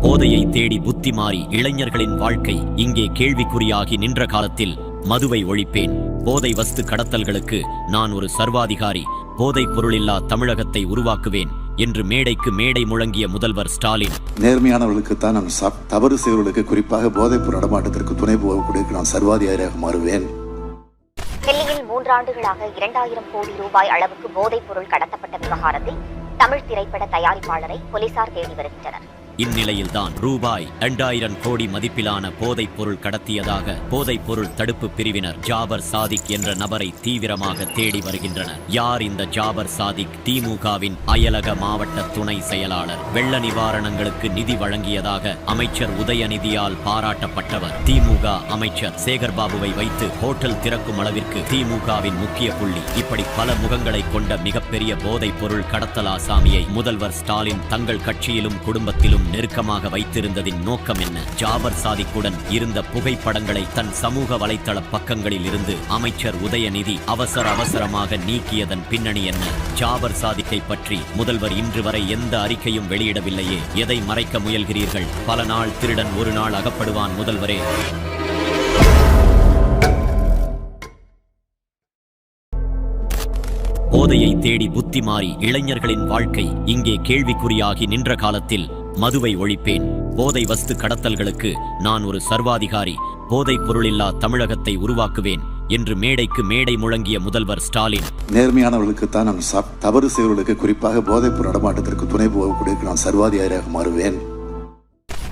போதையை தேடி புத்தி மாறி இளைஞர்களின் வாழ்க்கை இங்கே கேள்விக்குறியாகி நின்ற காலத்தில் மதுவை ஒழிப்பேன், போதை வஸ்து கடத்தல்களுக்கு நான் ஒரு சர்வாதிகாரி, போதைப் பொருளில்லா தமிழகத்தை உருவாக்குவேன் என்று மேடைக்கு மேடை முழங்கிய முதல்வர் ஸ்டாலின், நேர்மையானவர்களுக்குத்தான் நான் தவறு செய்வர்களுக்கு, குறிப்பாக போதைப் பொருள் நடமாட்டத்திற்கு துணை போகக்கூடிய நான் சர்வாதிகாரியாக மாறுவேன். டெல்லியில் 3 ஆண்டுகளாக 2000 கோடி ரூபாய் அளவுக்கு போதைப் பொருள் கடத்தப்பட்ட விவகாரத்தில் தமிழ் திரைப்பட தயாரிப்பாளரை போலீசார் தேடி வருகின்றனர். இந்நிலையில்தான் ரூபாய் 2000 கோடி மதிப்பிலான போதைப் பொருள் கடத்தியதாக போதைப் பொருள் தடுப்பு பிரிவினர் ஜாபர் சாதிக் என்ற நபரை தீவிரமாக தேடி வருகின்றனர். யார் இந்த ஜாபர் சாதிக்? திமுகவின் அயலக மாவட்ட துணை செயலாளர். வெள்ள நிவாரணங்களுக்கு நிதி வழங்கியதாக அமைச்சர் உதயநிதியால் பாராட்டப்பட்டவர். திமுக அமைச்சர் சேகர்பாபுவை வைத்து ஹோட்டல் திறக்கும் அளவிற்கு திமுகவின் முக்கிய புள்ளி. இப்படி பல முகங்களை கொண்ட மிகப்பெரிய போதைப் பொருள் கடத்தல் ஆசாமியை முதல்வர் ஸ்டாலின் தங்கள் கட்சியிலும் குடும்பத்திலும் நெருக்கமாக வைத்திருந்ததின் நோக்கம் என்ன? ஜாபர் சாதிக்குடன் இருந்த புகைப்படங்களை தன் சமூக வலைத்தள பக்கங்களில் இருந்து அமைச்சர் உதயநிதி அவசரமாக நீக்கியதன் பின்னணி என்ன? ஜாபர் சாதிக்கை பற்றி முதல்வர் இன்று வரை எந்த அறிக்கையும் வெளியிடவில்லையே, எதை மறைக்க முயல்கிறீர்கள்? பல நாள் திருடன் ஒரு நாள் அகப்படுவான் முதல்வரே. போதையை தேடி புத்தி மாறி இளைஞர்களின் வாழ்க்கை இங்கே கேள்விக்குறியாகி நின்ற காலத்தில் மதுவை ஒழிப்பேன், போதை வஸ்து கடத்தல்களுக்கு நான் ஒரு சர்வாதிகாரி, போதைப் பொருளில்லா தமிழகத்தை உருவாக்குவேன் என்று மேடைக்கு மேடை முழங்கிய முதல்வர் ஸ்டாலின், நேர்மையானவர்களுக்குத்தான் நான் தவறு செய்வர்களுக்கு, குறிப்பாக போதைப் பொருள் நடமாட்டத்திற்கு துணை போகக்கூடிய நான் சர்வாதிகாரியாக மாறுவேன்.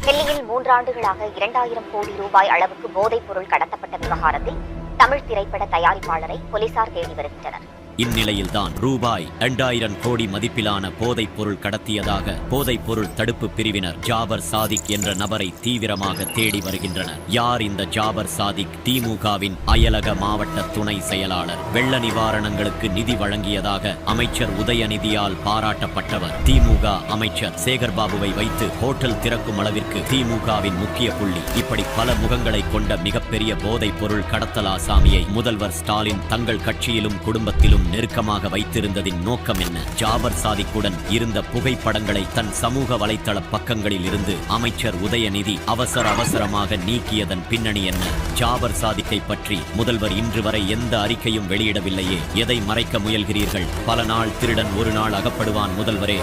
டெல்லியில் 3 ஆண்டுகளாக 2000 கோடி ரூபாய் அளவுக்கு போதைப் பொருள் கடத்தப்பட்ட விவகாரத்தில் தமிழ் திரைப்பட தயாரிப்பாளரை போலீசார் தேடி வருகின்றனர். இந்நிலையில்தான் ரூபாய் 2000 கோடி மதிப்பிலான போதைப் பொருள் கடத்தியதாக போதைப் பொருள் தடுப்பு பிரிவினர் ஜாபர் சாதிக் என்ற நபரை தீவிரமாக தேடி வருகின்றனர். யார் இந்த ஜாபர் சாதிக்? திமுகவின் அயலக மாவட்ட துணை செயலாளர். வெள்ள நிவாரணங்களுக்கு நிதி வழங்கியதாக அமைச்சர் உதயநிதியால் பாராட்டப்பட்டவர். திமுக அமைச்சர் சேகர்பாபுவை வைத்து ஹோட்டல் திறக்கும் அளவிற்கு திமுகவின் முக்கிய புள்ளி. இப்படி பல முகங்களை கொண்ட மிகப்பெரிய போதைப் பொருள் கடத்தல் ஆசாமியை முதல்வர் ஸ்டாலின் தங்கள் கட்சியிலும் குடும்பத்திலும் நெருக்கமாக வைத்திருந்ததின் நோக்கம் என்ன? ஜாபர் சாதிக்குடன் இருந்த புகைப்படங்களை தன் சமூக வலைத்தள பக்கங்களில் இருந்து அமைச்சர் உதயநிதி அவசரமாக நீக்கியதன் பின்னணி என்ன? ஜாபர் சாதிக்கை பற்றி முதல்வர் இன்று வரை எந்த அறிக்கையும் வெளியிடவில்லையே, எதை மறைக்க முயல்கிறீர்கள்? பல நாள் திருடன் ஒரு நாள் அகப்படுவான் முதல்வரே.